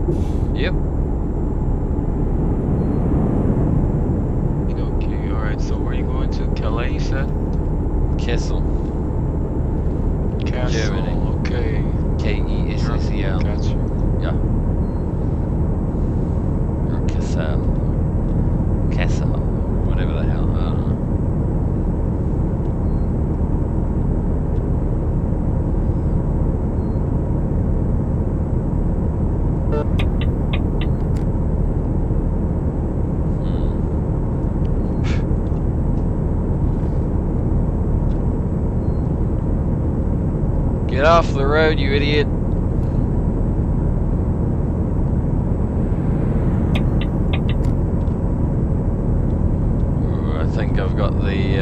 Yep. Okay, alright, so where are you going to? Calais, you said? Kessel. Castle, Germany. okay. Kessel. Gotcha. Yeah. Or Kessel. Kessel. Whatever the hell. I don't know. Get off the road, you idiot. Ooh, I think I've got the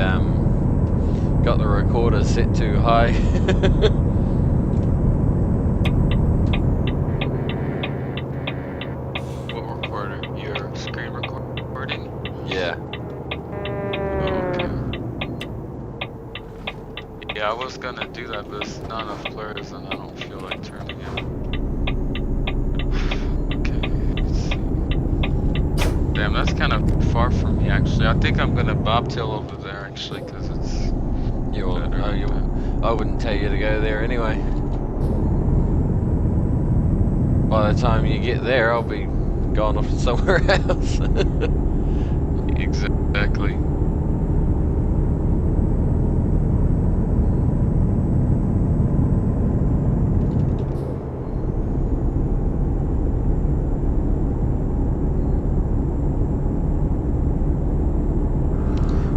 recorder set too high. What recorder? Your screen recording? Yeah. Okay. Yeah, I was gonna do that, but it's not enough players and I don't feel like turning it. Okay, let's see. Damn, that's kind of far from me actually. I think I'm gonna bobtail over there actually, because it's better. I wouldn't tell you to go there anyway. By the time you get there, I'll be gone off to somewhere else. Exactly.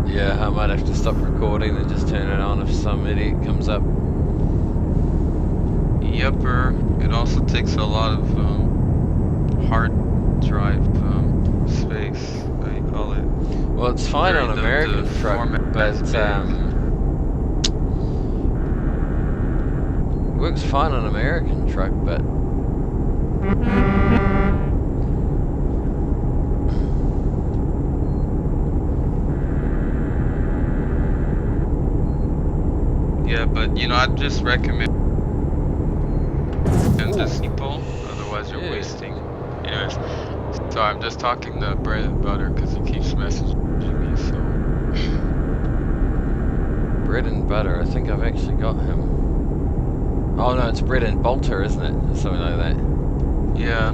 Yeah, I might have to stop recording and just turn it on if some idiot comes up. Yepper. It also takes a lot of hard drive space. What do you call it? Well, it's fine on American truck, but works fine on American truck, but yeah, but you know, I'd just recommend this people, otherwise you're wasting. Anyways, so I'm just talking to Bread and Butter because he keeps messaging me. So Bread and Butter, I think I've actually got him. Oh no, it's Bread and Bolter, isn't it? Something like that. yeah.